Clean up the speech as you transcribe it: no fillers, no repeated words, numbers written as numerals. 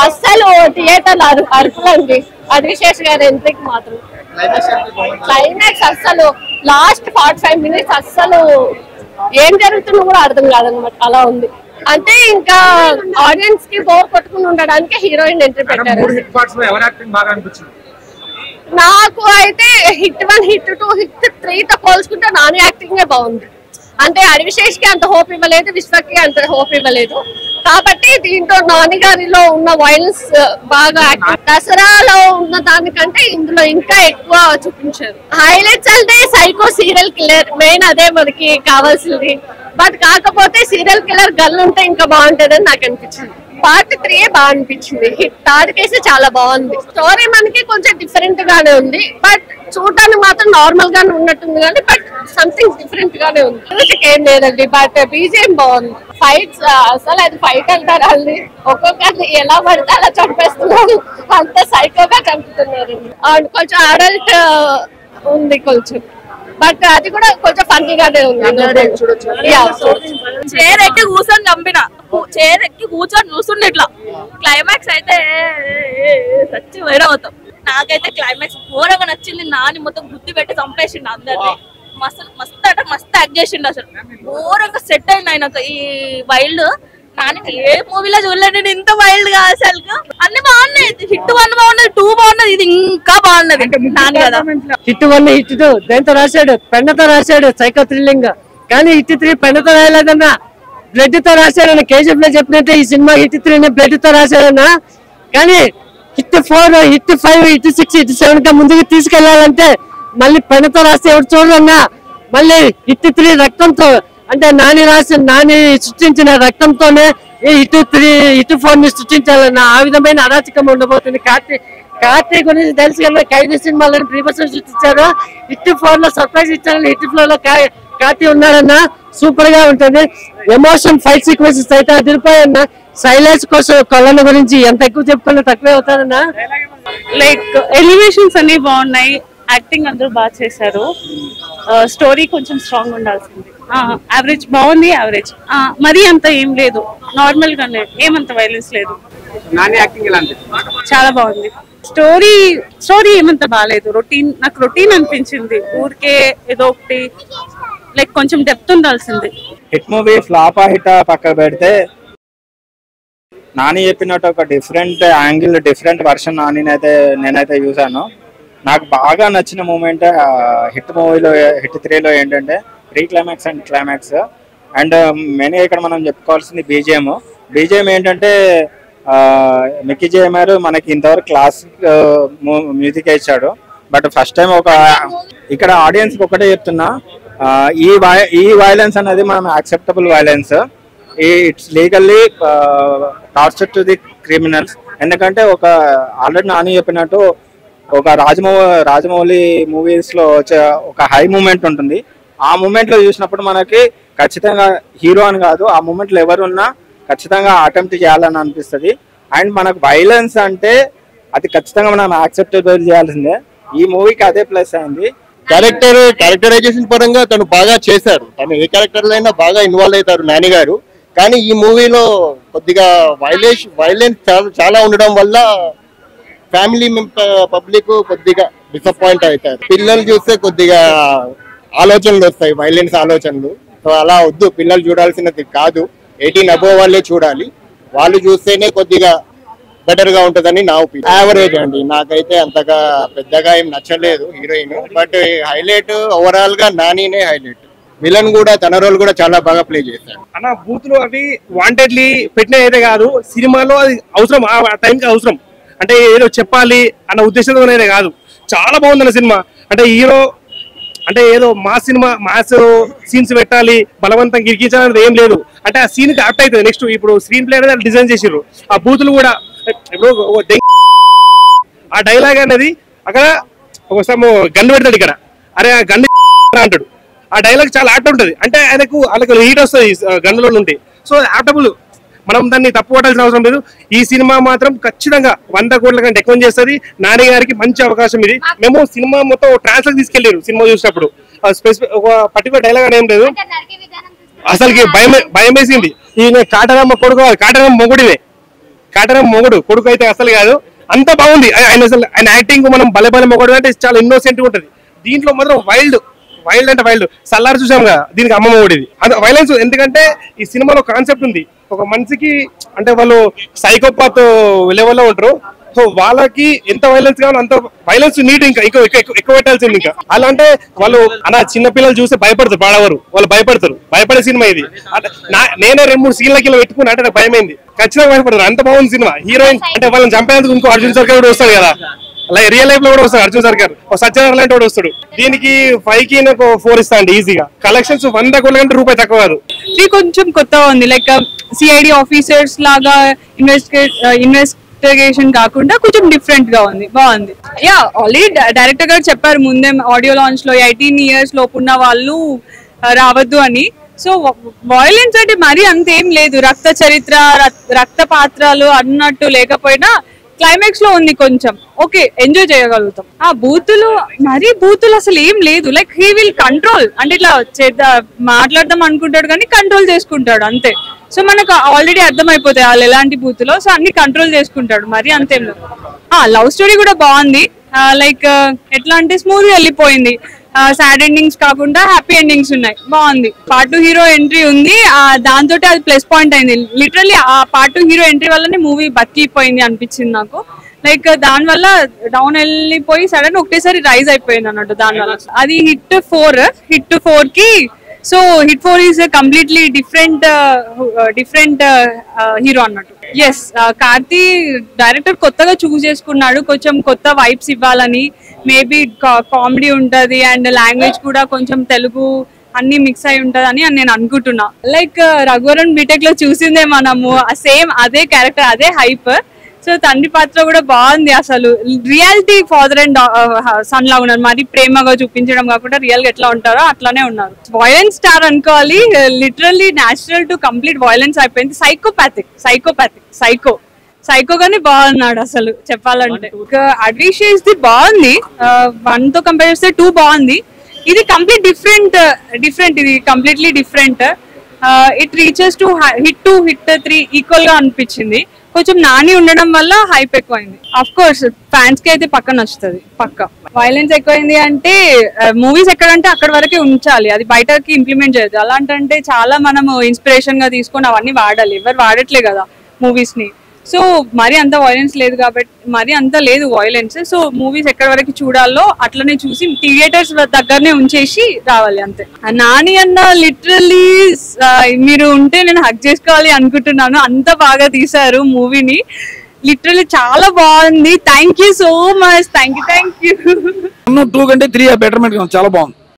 అస్సలు థియేటర్ అరుపులండి అదిశేష్ గారి ఎంట్రీకి మాత్రం. క్లైమాక్స్ అస్సలు లాస్ట్ 45 minutes అస్సలు ఏం జరుగుతుందో కూడా అర్థం కాదనమాట, అలా ఉంది. అంటే ఇంకా ఆడియన్స్ కి బోర్ కొట్టుకుని ఉండడానికి హీరోయిన్ ఎంట్రీ పెట్టారు. నాకు అయితే హిట్ 1, హిట్ 2, హిట్ 3 తో పోల్చుకుంటే నాని యాక్టింగ్ బాగుంది. అంటే అడివిశేష్ కి అంత హోప్ ఇవ్వలేదు, విశ్వకి అంత హోప్ ఇవ్వలేదు. కాబట్టి దీంట్లో నాని గారిలో ఉన్న వైలెన్స్ బాగా దసరాలో ఉన్న దానికంటే ఇందులో ఇంకా ఎక్కువ చూపించారు. హైలైట్స్ అంటే సైకో సీరియల్ కిల్లర్ మెయిన్, అదే మనకి కావాల్సింది. బట్ కాకపోతే సీరియల్ కిల్లర్ గర్ల్ ఉంటే ఇంకా బాగుంటది అని నాకు అనిపించింది. పార్ట్ 3 బాగా అనిపించింది. హిట్ థర్డ్ కేసు చాలా బాగుంది. స్టోరీ మనకి కొంచెం డిఫరెంట్ గానే ఉంది, బట్ చూడడానికి మాత్రం నార్మల్ గానే ఉన్నట్టుంది కానీ బట్ సంథింగ్ డిఫరెంట్ గానే ఉంది. మ్యూజిక్ ఏం లేదండి, బట్ బీజిఎం బాగుంది. ఫైట్స్ అసలు అది ఫైట్ అంటారు, అది ఒక్కొక్కరిని ఎలా పడితే అలా చంపేస్తున్నారు, అంత సైకోగా చంపుతున్నారు. కొంచెం అడల్ట్ ఉంది కొంచెం, బట్ అది కూడా కొంచెం ఫన్నీగానే ఉంది. చైర్ ఎక్కి కూర్చొని చంపిన, చైర్ ఎక్కి కూర్చొని చూస్తుండే ఇట్లా. క్లైమాక్స్ అయితే సచ్చి వేడవుతాం. నాకైతే క్లైమాక్స్ ఘోరంగా నచ్చింది. నాని మొత్తం గుర్తు పెట్టి చంపేసిండు అందరినీ. మస్తు అంటే మస్తు యాక్ట్ చేసిండు. అసలు ఘోరంగా సెట్ అయింది ఆయనకు ఈ వైల్డ్. నాని ఏ మూవీలో చూడలేదు నేను ఇంత వైల్డ్ గా. అసలు అన్ని బాగున్నాయి. హిట్ 1 బాగున్నది, 2 బాగున్నది, ఇది ఇంకా బాగున్నది. నాని కదా హిట్ 1, హిట్ 2 దేంతో రాశాడు, పెన్నతో రాశాడు సైకో థ్రిల్లింగ్. కానీ హిట్ 3 పెన్నతో రాయలేదన్నా, బ్లడ్ తో రాశాడన్న. కేజీఎఫ్ లో చెప్పినట్టే ఈ సినిమా హిట్ 3 బ్లడ్ తో రాశాడన్నా. కానీ హిట్ 4, హిట్ 5, హిట్ 6, హిట్ 7 గా ముందుకు తీసుకెళ్లాలంటే మళ్ళీ పెన్నతో రాస్తే ఎవరు చూడరన్నా. మళ్ళీ హిట్ 3 రక్తంతో, అంటే నాని సృష్టించిన రక్తంతోనే ఈ హిట్ 3, హిట్ 4 ని సృష్టించాలన్న. ఆ విధమైన అరాచకం ఉండబోతుంది. కార్తీక్ గురించి తెలుసు కదా, ఖైదీ సినిమాలను ప్రీవియస్ సృష్టించారు. హిట్ 4 లో సర్ప్రైజ్ ఇచ్చారు. హిట్ 4 లో కార్తీ ఉన్నారన్న, సూపర్ గా ఉంటుంది. ఎమోషన్ ఫైట్ సీక్వెన్సెస్ అయితే అదిరిపోయన్న. సైలెన్స్ కోసం కొలన గురించి ఎంత ఎక్కువ చెప్పుకున్నా తక్కువే అవుతారన్న. లైక్ ఎలివేషన్స్ అన్ని బాగున్నాయి, యాక్టింగ్ అందరూ బాగా చేశారు. స్టోరీ కొంచెం స్ట్రాంగ్ ఉండాల్సింది. యావరేజ్ బాగుంది, యావరేజ్ మరీ అంత ఏం లేదు, నార్మల్ గానే, ఏమంత వైలెన్స్ లేదు. చాలా బాగుంది. స్టోరీ ఏమంత బాగాలేదు, నాకు రొటీన్ అనిపించింది. ఊరికే ఏదో ఒకటి లైక్ కొంచెం డెప్త్ ఉండాల్సింది. హిట్ మూవీ ఫ్లాపా హిట్ పక్క పెడితే నాని చెప్పినట్టు ఒక డిఫరెంట్ యాంగిల్, డిఫరెంట్ వర్షన్ నేనైతే చూసాను. నాకు బాగా నచ్చిన మూమెంట్ హిట్ మూవీలో, హిట్ 3లో ఏంటంటే pre climax and climax. And మెయిన్గా ఇక్కడ మనం చెప్పుకోవాల్సింది బీజిఎం ఏంటంటే మిక్కీ జేఎంఆర్ మనకి ఇంతవరకు క్లాసిక్ మ్యూజిక్ ఇచ్చాడు. బట్ ఫస్ట్ టైం ఇక్కడ ఆడియన్స్ ఒకటే చెప్తున్నా, ఈ వైలెన్స్ అనేది మనం acceptable violence. It's legally torture to the criminals. ఎందుకంటే ఆల్రెడీ నాని చెప్పినట్టు ఒక రాజమౌళి మూవీస్ లో వచ్చే ఒక హై మూమెంట్ ఉంటుంది. ఆ మూమెంట్ లో చూసినప్పుడు మనకి ఖచ్చితంగా హీరో అని కాదు, ఆ మూమెంట్ లో ఎవరున్నా ఖచ్చితంగా అటెంప్ట్ చేయాలని అనిపిస్తుంది. అండ్ మనకు వైలెన్స్ అంటే అది ఖచ్చితంగా మనం యాక్సెప్టబుల్ చేయాల్సిందే. ఈ మూవీకి అదే ప్లస్ అయింది. క్యారెక్టరైజేషన్ పరంగా తను బాగా చేశారు. తను ఏ క్యారెక్టర్ అయినా బాగా ఇన్వాల్వ్ అవుతారు నాని గారు. కానీ ఈ మూవీలో కొద్దిగా వైలెన్స్ చాలా ఉండడం వల్ల ఫ్యామిలీ పబ్లిక్ కొద్దిగా డిసప్పాయింట్ అవుతారు. పిల్లలు చూస్తే కొద్దిగా ఆలోచనలు వస్తాయి, వైలెన్స్ ఆలోచనలు. సో అలా వద్దు, పిల్లలు చూడాల్సినది కాదు, 18 అబోవ్ వాళ్ళే చూడాలి. వాళ్ళు చూస్తేనే కొద్దిగా బెటర్ గా ఉంటుందని నా ఒపీనియన్. యావరేజ్ అండి, నాకైతే అంతగా పెద్దగా ఏం నచ్చలేదు హీరోయిన్. బట్ హైలైట్ ఓవరాల్ గా నానినే హైలైట్. విలన్ కూడా తన రోల్ కూడా చాలా బాగా ప్లే చేశాడు అన్న. బూతులు అవి వాంటెడ్లీ పెట్టిన అయితే కాదు, సినిమాలో అది అవసరం, ఆ టైంకి అవసరం. అంటే ఏదో చెప్పాలి అన్న ఉద్దేశంతోనే కాదు, చాలా బాగుందన్న సినిమా. అంటే హీరో అంటే ఏదో మాస్ సీన్స్ పెట్టాలి, బలవంతంగా గిరికించాలనేది ఏం లేదు. అంటే ఆ సీన్ కి యాప్ట్ అవుతుంది. నెక్స్ట్ ఇప్పుడు స్క్రీన్ ప్లే అనేది డిజైన్ చేసిర్రు. ఆ బూతులు కూడా ఇప్పుడు ఆ డైలాగ్ అనేది అక్కడ ఒకసారి గన్ను పెడతాడు, ఇక్కడ అరే ఆ గన్ను అంటాడు. ఆ డైలాగ్ చాలా యాప్ట్ ఉంటుంది. అంటే వాళ్ళకి హీట్ వస్తుంది గన్నులో నుండి. సో యాప్టబుల్, మనం దాన్ని తప్పు పట్టాల్సిన అవసరం లేదు. ఈ సినిమా మాత్రం ఖచ్చితంగా 100 కోట్ల కంటే ఎక్కువ చేస్తుంది. నాని గారికి మంచి అవకాశం ఇది. మేము సినిమా మొత్తం ట్రాన్స్ఫర్ తీసుకెళ్ళారు. సినిమా చూసినప్పుడు స్పెసిఫిక్ ఒక పర్టికులర్ డైలాగ్ అని ఏం లేదు. అసలుకి భయం వేసింది. ఈయన కాటరమ్మ కొడుకు, కాటరమ్మ మొగుడినే. క్యారెక్టర్ మొగుడు, కొడుకు అయితే అసలు కాదు. అంత బాగుంది ఆయన, అసలు ఆయన యాక్టింగ్ మనం బలే మొగుడు అంటే చాలా ఇన్నోసెంట్ గా ఉంటది. దీంట్లో మాత్రం వైల్డ్ అంటే వైల్డ్. సల్లారు చూసాం కదా, దీనికి అమ్మ మొగుడిది అది వైలెన్స్. ఎందుకంటే ఈ సినిమాలో కాన్సెప్ట్ ఉంది, ఒక మనిషికి అంటే వాళ్ళు సైకోపాత్ లెవెల్లో ఉంటారు. సో వాళ్ళకి ఎంత వైలెన్స్ కావాలో అంత వైలెన్స్ నీట్ ఇంకా ఎక్కువ పెట్టాల్సింది. ఇంకా అలా అంటే వాళ్ళు అలా చిన్న పిల్లలు చూస్తే భయపడతారు, పాడవారు వాళ్ళు భయపడే సినిమా ఇది. నేనే 2-3 సీన్లకి ఇలా పెట్టుకున్నా అంటే నాకు భయమైంది. ఖచ్చితంగా భయపడతారు, అంత బాగుంది సినిమా. హీరోయిన్ అంటే వాళ్ళని చంపేందుకు ఇంకో అర్జున్ సర్కార్ కూడా వస్తాడు కదా, అలా రియల్ లైఫ్ లో కూడా వస్తాడు అర్జున్ సర్కార్. సత్యనారాయణ లాంటి వాడు వస్తాడు. దీనికి 5కి 4 ఇస్తా అండి ఈజీగా. కలెక్షన్స్ 100 కోట్ల కంటే రూపాయి తక్కువ కాదు. కొంచెం కొత్తగా ఉంది, లైక్ సిఐడి ఆఫీసర్స్ లాగా ఇన్వెస్టిగేషన్ కాకుండా కొంచెం డిఫరెంట్ గా ఉంది, బాగుంది. యా, ఆల్రెడీ డైరెక్టర్ గారు చెప్పారు ముందే ఆడియో లాంచ్ లో 18 years లోపు ఉన్న వాళ్ళు రావద్దు అని. సో వైలెన్స్ అంటే మరీ అంతేం లేదు, రక్త చరిత్ర రక్త పాత్రలు అన్నట్టు లేకపోయినా క్లైమాక్స్ లో ఉంది కొంచెం ఓకే, ఎంజాయ్ చేయగలుగుతాం. ఆ బూతులు అసలు ఏం లేదు, లైక్ హీ విల్ కంట్రోల్, అంటే ఇట్లా మాట్లాడదాం అనుకుంటాడు కానీ కంట్రోల్ చేసుకుంటాడు అంతే. సో మనకు ఆల్రెడీ అర్థమైపోతాయి వాళ్ళు ఎలాంటి బూతులో, సో అన్ని కంట్రోల్ చేసుకుంటాడు, మరి అంతేం లేదు. లవ్ స్టోరీ కూడా బాగుంది, లైక్ ఎట్లా అంటే స్మూత్ గా వెళ్ళిపోయింది. సాడ్ ఎండింగ్స్ కాకుండా హ్యాపీ ఎండింగ్స్ ఉన్నాయి, బాగుంది. పార్ట్ 2 హీరో ఎంట్రీ ఉంది, దాంతో అది ప్లస్ పాయింట్ అయింది. లిటరల్లీ ఆ పార్ట్ 2 హీరో ఎంట్రీ వల్లనే మూవీ బతికిపోయింది అనిపించింది నాకు. లైక్ దాని వల్ల డౌన్ వెళ్ళిపోయి సడన్ ఒకటేసారి రైజ్ అయిపోయింది అన్నట్టు దానివల్ల. అది హిట్ 4 కి. So hit 4 is completely different hero అన్నట్టు. ఎస్, కార్తీ డైరెక్టర్ కొత్తగా చూస్ చేసుకున్నాడు, కొంచెం కొత్త వైబ్స్ ఇవ్వాలని. మేబీ కామెడీ ఉంటది అండ్ లాంగ్వేజ్ కూడా కొంచెం తెలుగు అన్ని మిక్స్ అయి ఉంటదని నేను అనుకుంటున్నా. లైక్ రఘువరన్ బీటెక్ లో చూసిందే మనము, సేమ్ అదే క్యారెక్టర్, అదే హైప్. సో తండ్రి పాత్ర కూడా బాగుంది, అసలు రియాలిటీ ఫాదర్ అండ్ సన్ లా ఉన్నారు. మరి ప్రేమగా చూపించడం కాకుండా రియల్ గా ఎట్లా ఉంటారో అట్లానే ఉన్నారు. వైలెన్స్ స్టార్ అనుకోవాలి, literally natural to complete violence అయిపోయింది. సైకో గానీ బాగున్నాడు అసలు చెప్పాలంటే. అడ్విషియస్ ది బాగుంది, 1 తో కంపేర్ చేస్తే 2 బాగుంది. ఇది కంప్లీట్ డిఫరెంట్, ఇది completely different. It reaches to hit 2, hit 3 equal గా అనిపించింది. కొంచెం నాని ఉండడం వల్ల హైప్ ఎక్కువైంది. అఫ్ కోర్స్ ఫ్యాన్స్ కి అయితే పక్క నచ్చుతుంది, పక్క. వైలెన్స్ ఎక్కువైంది అంటే మూవీస్ ఎక్కడంటే అక్కడ వరకే ఉంచాలి, అది బయటకి ఇంప్లిమెంట్ చేయదు. అలాంటంటే చాలా మనము ఇన్స్పిరేషన్ గా తీసుకొని అవన్నీ వాడాలి, ఎవరు వాడట్లే కదా మూవీస్ ని. సో మరి అంత వైలెన్స్ లేదు కాబట్టి, మరి అంత లేదు వైలెన్స్. సో మూవీస్ ఎక్కడి వరకు చూడాలో అట్లనే చూసి థియేటర్స్ దగ్గరనే ఉంచేసి రావాలి అంతే. నాని అన్న లిటరల్లీ మీరు ఉంటే నేను హగ్ చేసుకోవాలి అనుకుంటున్నాను, అంత బాగా తీశారు మూవీని. లిటరల్లీ చాలా బాగుంది. Thank you so much, thank you. 2 కంటే 3 బెటర్మెంట్ చాలా బాగుంది.